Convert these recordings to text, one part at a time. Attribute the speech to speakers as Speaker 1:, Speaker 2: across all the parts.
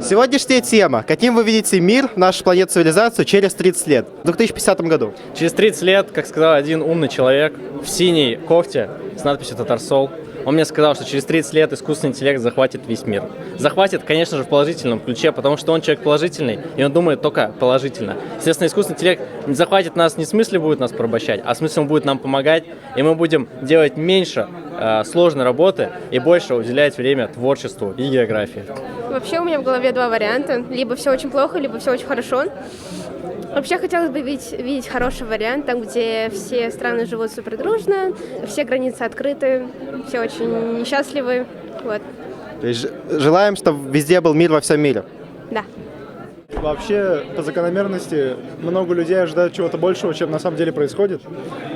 Speaker 1: Сегодняшняя тема. Каким вы видите мир, нашу планету, цивилизацию через 30 лет, в 2050 году?
Speaker 2: Через 30 лет, как сказал один умный человек в синей кофте с надписью «Татарсол», он мне сказал, что через 30 лет искусственный интеллект захватит весь мир. Захватит, конечно же, в положительном ключе, потому что он человек положительный, и он думает только положительно. Естественно, искусственный интеллект не захватит нас не в смысле будет нас порабощать, а в смысле он будет нам помогать, и мы будем делать меньше сложной работы и больше уделять время творчеству и географии.
Speaker 3: Вообще у меня в голове два варианта. Либо все очень плохо, либо все очень хорошо. Вообще хотелось бы видеть хороший вариант, там, где все страны живут супер дружно, все границы открыты, все очень счастливы. Вот.
Speaker 1: То есть желаем, чтобы везде был мир во всем мире.
Speaker 3: Да.
Speaker 4: Вообще, по закономерности, много людей ожидают чего-то большего, чем на самом деле происходит.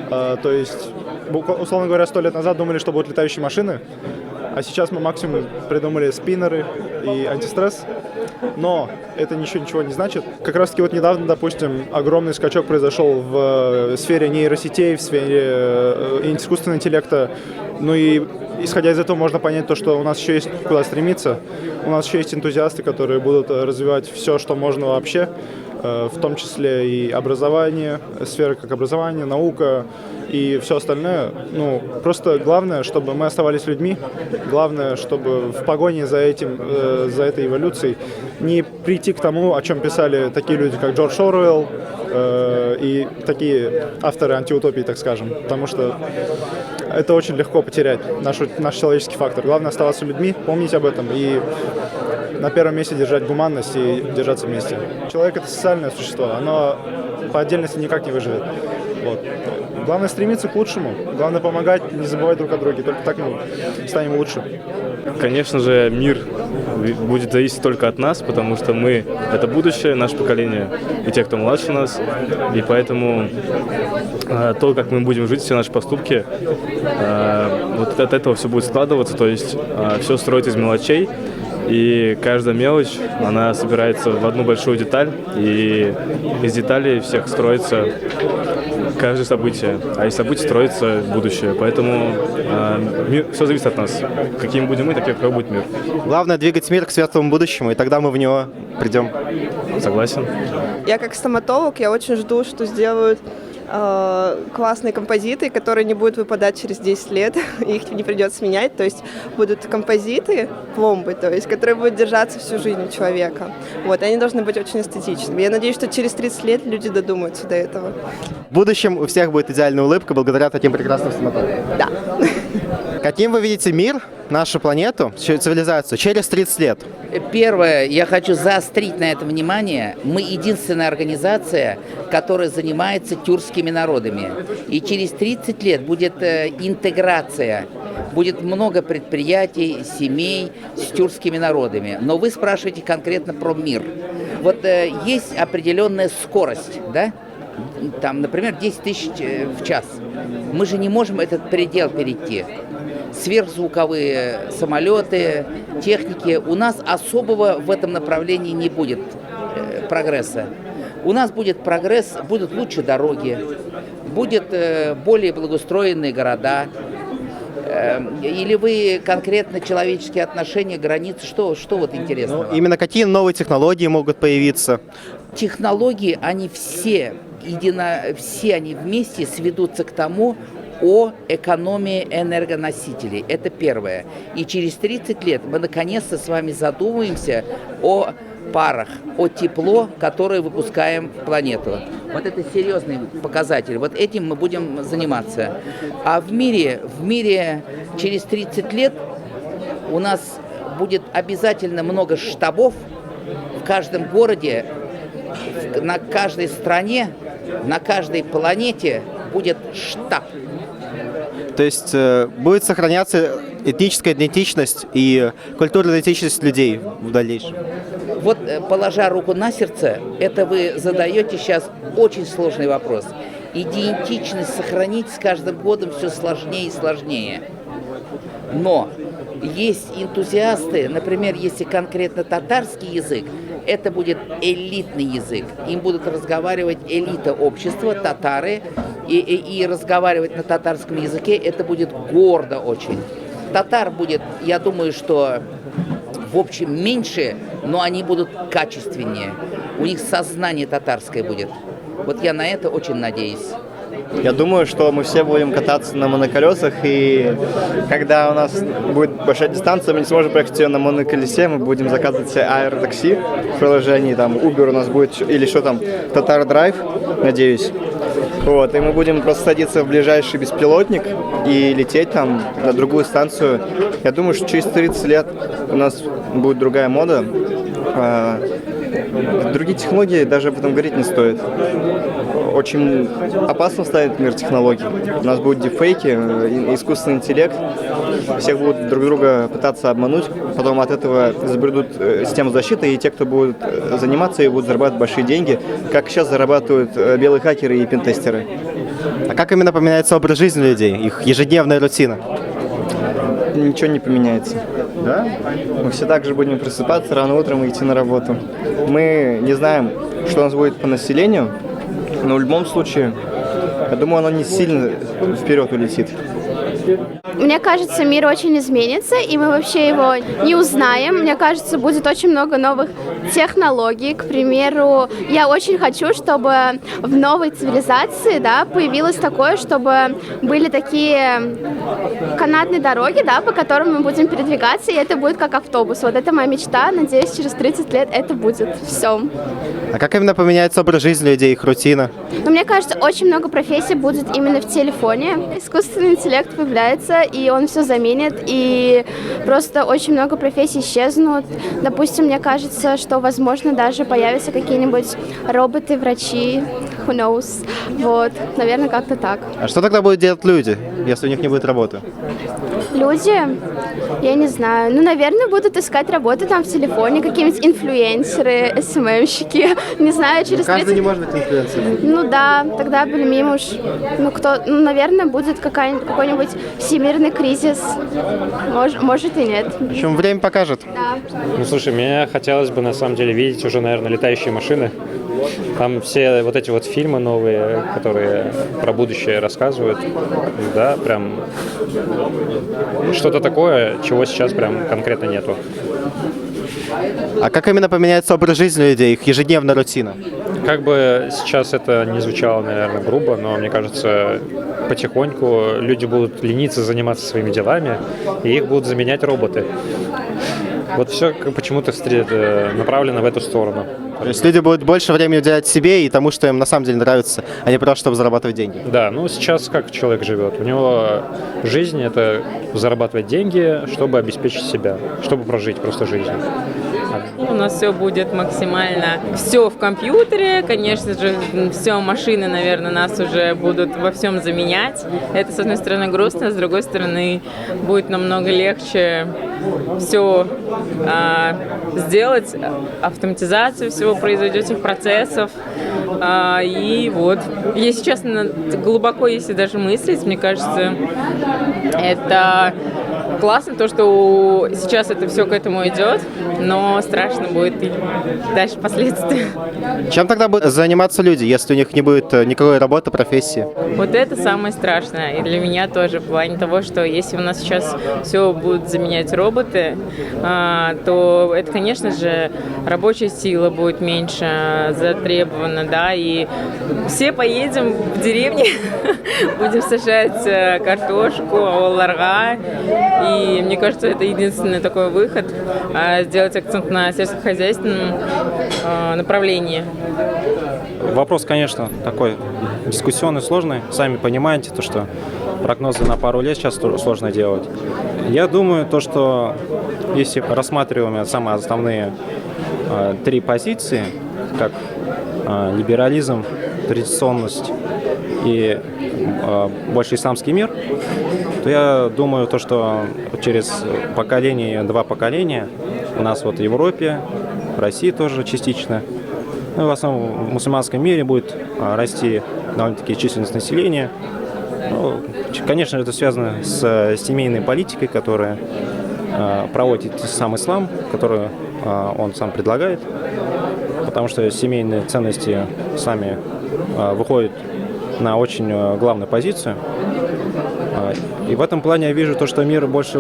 Speaker 4: То есть, условно говоря, 100 лет назад думали, что будут летающие машины, а сейчас мы максимум придумали спиннеры и антистресс. Но это ничего не значит. Как раз таки вот недавно, допустим, огромный скачок произошел в сфере нейросетей, в сфере искусственного интеллекта. Ну и исходя из этого можно понять то, что у нас еще есть куда стремиться. У нас еще есть энтузиасты, которые будут развивать все, что можно вообще, в том числе и образование, сфера как образование, наука и все остальное. Ну, просто главное, чтобы мы оставались людьми, главное, чтобы в погоне за этой эволюцией не прийти к тому, о чем писали такие люди, как Джордж Оруэлл и такие авторы антиутопии, так скажем, потому что это очень легко потерять, наш человеческий фактор. Главное оставаться людьми, помнить об этом и на первом месте держать гуманность и держаться вместе. Человек — это социальное существо, оно по отдельности никак не выживет. Вот. Главное стремиться к лучшему, главное помогать, не забывать друг о друге, только так мы станем лучше.
Speaker 5: Конечно же, мир будет зависеть только от нас, потому что мы — это будущее, наше поколение и те, кто младше нас, и поэтому то, как мы будем жить, все наши поступки, вот от этого все будет складываться, то есть все строится из мелочей, и каждая мелочь, она собирается в одну большую деталь, и из деталей всех строится каждое событие, а из событий строится будущее. Поэтому все зависит от нас. Каким будем мы, таким будет мир.
Speaker 1: Главное двигать мир к светлому будущему, и тогда мы в него придем.
Speaker 5: Согласен.
Speaker 6: Я как стоматолог, я очень жду, что сделают классные композиты, которые не будут выпадать через 10 лет, их не придется менять, то есть будут композиты, пломбы, то есть, которые будут держаться всю жизнь у человека. Вот, они должны быть очень эстетичными. Я надеюсь, что через 30 лет люди додумаются до этого.
Speaker 1: В будущем у всех будет идеальная улыбка благодаря таким прекрасным стоматологам.
Speaker 6: Да.
Speaker 1: Каким вы видите мир, нашу планету, цивилизацию через 30 лет?
Speaker 7: Первое, я хочу заострить на это внимание. Мы единственная организация, которая занимается тюркскими народами. И через 30 лет будет интеграция. Будет много предприятий, семей с тюркскими народами. Но вы спрашиваете конкретно про мир. Вот есть определенная скорость, да? Там, например, 10 тысяч в час. Мы же не можем этот предел перейти. Сверхзвуковые самолеты, техники. У нас особого в этом направлении не будет прогресса. У нас будет прогресс, будут лучше дороги, будут более благоустроенные города. Или вы конкретно человеческие отношения, границы, что вот интересного?
Speaker 1: Ну, именно какие новые технологии могут появиться?
Speaker 7: Технологии, они все они вместе сведутся к тому, о экономии энергоносителей. Это первое. И через 30 лет мы наконец-то с вами задумаемся о парах, о тепло, которое выпускаем в планету. Вот это серьезный показатель. Вот этим мы будем заниматься. А в мире через 30 лет у нас будет обязательно много штабов в каждом городе, на каждой стране, на каждой планете будет штаб.
Speaker 1: То есть будет сохраняться этническая идентичность и культурная идентичность людей в дальнейшем.
Speaker 7: Вот, положа руку на сердце, это вы задаете сейчас очень сложный вопрос. Идентичность сохранить с каждым годом все сложнее и сложнее. Но есть энтузиасты, например, если конкретно татарский язык, это будет элитный язык. Им будут разговаривать элита общества, татары, и разговаривать на татарском языке это будет гордо очень. Татар будет, я думаю, что в общем меньше, но они будут качественнее. У них сознание татарское будет. Вот я на это очень надеюсь.
Speaker 1: Я думаю, что мы все будем кататься на моноколесах, и когда у нас будет большая дистанция, мы не сможем проехать ее на моноколесе, мы будем заказывать себе аэротакси в приложении, там Uber у нас будет, или что там, Tatar Drive, надеюсь. Вот, и мы будем просто садиться в ближайший беспилотник и лететь там на другую станцию. Я думаю, что через 30 лет у нас будет другая мода. Другие технологии даже об этом говорить не стоит. Очень опасно станет мир технологий. У нас будут дипфейки, искусственный интеллект. Всех будут друг друга пытаться обмануть. Потом от этого забредут систему защиты, и те, кто будут заниматься, и будут зарабатывать большие деньги, как сейчас зарабатывают белые хакеры и пентестеры. А как именно поменяется образ жизни людей, их ежедневная рутина? Ничего не поменяется. Да? Мы все так же будем просыпаться рано утром и идти на работу. Мы не знаем, что у нас будет по населению, но в любом случае, я думаю, оно не сильно вперед улетит.
Speaker 3: Мне кажется, мир очень изменится, и мы вообще его не узнаем. Мне кажется, будет очень много новых технологий. К примеру, я очень хочу, чтобы в новой цивилизации, да, появилось такое, чтобы были такие канатные дороги, да, по которым мы будем передвигаться, и это будет как автобус. Вот это моя мечта. Надеюсь, через 30 лет это будет все.
Speaker 1: А как именно поменяется образ жизни людей, их рутина?
Speaker 3: Но мне кажется, очень много профессий будет именно в телефоне. Искусственный интеллект появляется, и он все заменит, и просто очень много профессий исчезнут. Допустим, мне кажется, что, возможно, даже появятся какие-нибудь роботы-врачи, who knows. Вот, наверное, как-то так.
Speaker 1: А что тогда будут делать люди, если у них не будет работы?
Speaker 3: Люди, я не знаю, ну, наверное, будут искать работу там в телефоне, какие-нибудь инфлюенсеры, СММщики, не знаю, через 30...
Speaker 1: не может быть инфлюенсером.
Speaker 3: Ну да, тогда, блин, уж, наверное, будет какой-нибудь всемирный кризис, может и нет.
Speaker 1: В общем, время покажет.
Speaker 3: Да.
Speaker 8: Ну, слушай, мне хотелось бы, на самом деле, видеть уже, наверное, летающие машины. Там все вот эти вот фильмы новые, которые про будущее рассказывают, да, прям что-то такое, чего сейчас прям конкретно нету.
Speaker 1: А как именно поменяется образ жизни людей, их ежедневная рутина?
Speaker 8: Как бы сейчас это не звучало, наверное, грубо, но мне кажется, потихоньку люди будут лениться заниматься своими делами, и их будут заменять роботы. Вот все почему-то направлено в эту сторону.
Speaker 1: То есть люди будут больше времени уделять себе и тому, что им на самом деле нравится, а не просто, чтобы зарабатывать деньги.
Speaker 8: Да, ну сейчас как человек живет? У него жизнь — это зарабатывать деньги, чтобы обеспечить себя, чтобы прожить просто жизнь.
Speaker 9: У нас все будет максимально все в компьютере, конечно же, все машины, наверное, нас уже будут во всем заменять. Это, с одной стороны, грустно, с другой стороны, будет намного легче все сделать, автоматизацию всего произойдет, этих процессов. И вот, если честно, глубоко, если даже мыслить, мне кажется, это классно, то, что сейчас это все к этому идет, но страшно будет и дальше последствия.
Speaker 1: Чем тогда будут заниматься люди, если у них не будет никакой работы, профессии?
Speaker 9: Вот это самое страшное. И для меня тоже в плане того, что если у нас сейчас все будут заменять роботы, то это, конечно же, рабочая сила будет меньше затребована, да, и все поедем в деревне, будем сажать картошку, ларга. И мне кажется, это единственный такой выход, сделать акцент на сельскохозяйственном направлении.
Speaker 10: Вопрос, конечно, такой дискуссионный, сложный. Сами понимаете, то, что прогнозы на пару лет сейчас сложно делать. Я думаю, то, что если рассматриваем самые основные три позиции, как либерализм, традиционность и больше исламский мир, то я думаю, то, что через два поколения у нас вот в Европе, в России тоже частично, ну, в основном в мусульманском мире будет расти довольно-таки численность населения. Ну, конечно, это связано с семейной политикой, которая проводит сам ислам, которую он сам предлагает, потому что семейные ценности сами выходят на очень главную позицию. И в этом плане я вижу то, что мир больше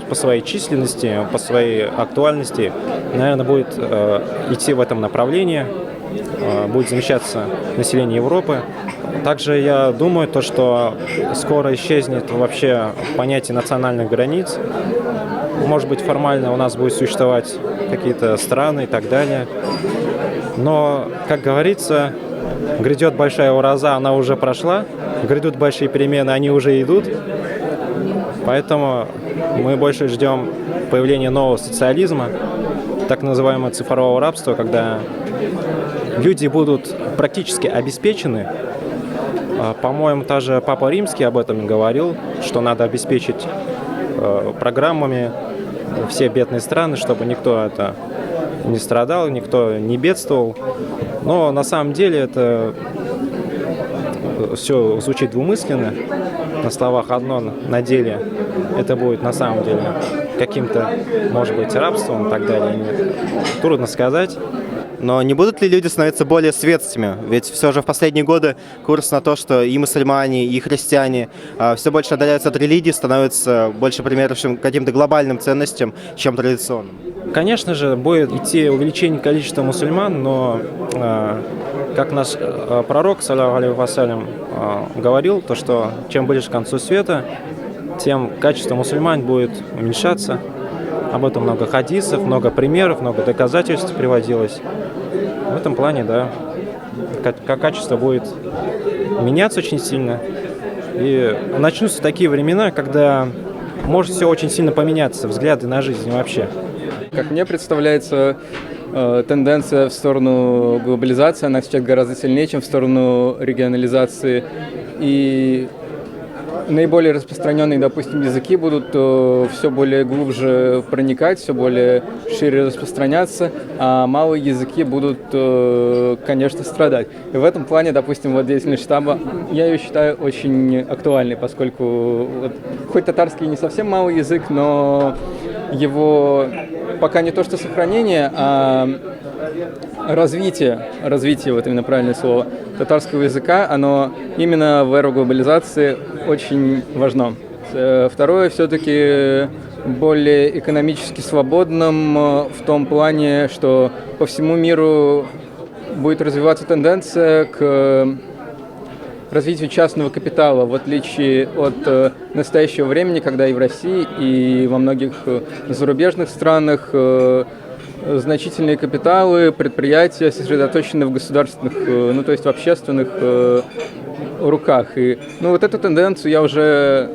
Speaker 10: по своей численности, по своей актуальности, наверное, будет идти в этом направлении, будет замещаться население Европы. Также я думаю, то, что скоро исчезнет вообще понятие национальных границ. Может быть, формально у нас будут существовать какие-то страны и так далее. Но, как говорится, грядет большая ураза, она уже прошла. Грядут большие перемены, они уже идут. Поэтому мы больше ждем появления нового социализма, так называемого цифрового рабства, когда люди будут практически обеспечены. По-моему, даже Папа Римский об этом говорил, что надо обеспечить программами все бедные страны, чтобы никто это не страдал, никто не бедствовал. Но на самом деле это все звучит двумысленно. На словах одно, на деле это будет на самом деле каким-то, может быть, рабством и так далее. Нет. Трудно сказать.
Speaker 1: Но не будут ли люди становиться более светскими? Ведь все же в последние годы курс на то, что и мусульмане, и христиане все больше отдаляются от религии, становятся больше примерившим каким-то глобальным ценностям, чем традиционным.
Speaker 10: Конечно же, будет идти увеличение количества мусульман, но как наш пророк, саллаллаху алейхи вассалям, говорил, то, что чем ближе к концу света, тем качество мусульман будет уменьшаться. Об этом много хадисов, много примеров, много доказательств приводилось. В этом плане, да, качество будет меняться очень сильно. И начнутся такие времена, когда может все очень сильно поменяться, взгляды на жизнь вообще.
Speaker 11: Как мне представляется, тенденция в сторону глобализации, она сейчас гораздо сильнее, чем в сторону регионализации. И наиболее распространенные, допустим, языки будут все более глубже проникать, все более шире распространяться, а малые языки будут, конечно, страдать. И в этом плане, допустим, вот деятельность штаба, я ее считаю очень актуальной, поскольку хоть татарский не совсем малый язык, но его пока не то что сохранение, а развитие, вот именно правильное слово, татарского языка, оно именно в эру глобализации очень важно. Второе, все-таки более экономически свободным в том плане, что по всему миру будет развиваться тенденция к развитию частного капитала, в отличие от настоящего времени, когда и в России, и во многих зарубежных странах значительные капиталы, предприятия сосредоточены в государственных, то есть в общественных руках. И вот эту тенденцию я уже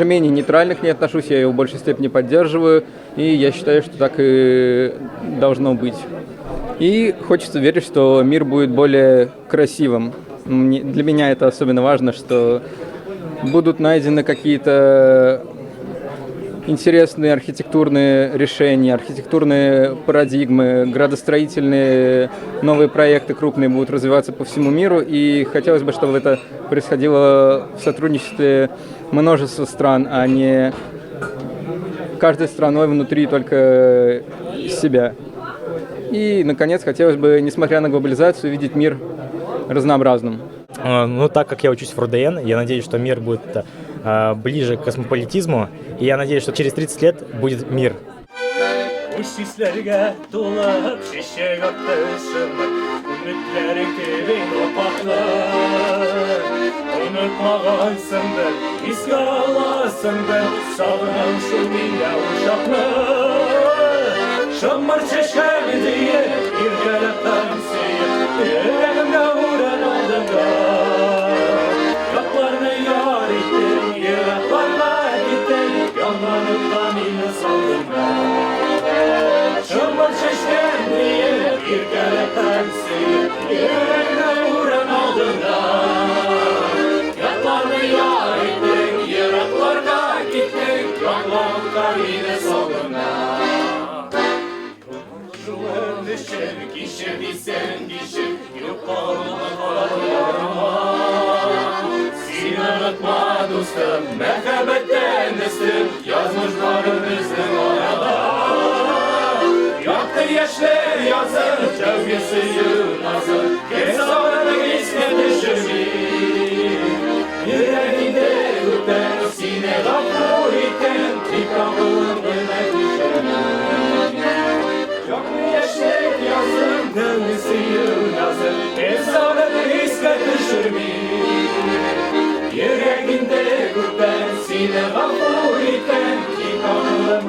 Speaker 11: менее нейтрально к ней отношусь, я ее в большей степени поддерживаю, и я считаю, что так и должно быть. И хочется верить, что мир будет более красивым. Для меня это особенно важно, что будут найдены какие-то интересные архитектурные решения, архитектурные парадигмы, градостроительные новые проекты крупные будут развиваться по всему миру, и хотелось бы, чтобы это происходило в сотрудничестве множества стран, а не каждой страной внутри только себя. И, наконец, хотелось бы, несмотря на глобализацию, видеть мир разнообразным.
Speaker 12: Так как я учусь в РУДН, я надеюсь, что мир будет ближе к космополитизму, и я надеюсь, что через 30 лет будет мир.
Speaker 13: Merhabetten istim, yazmışların iznim orada. Yaktı yaşlar yazır, çevgisi yılmazır. Kes ağrını ismi düşürmeyim. Yüreğinde dövmesi nazır efsanede iskatışır mi? Yüreğinde gurbet sine gafur iten ki kanılım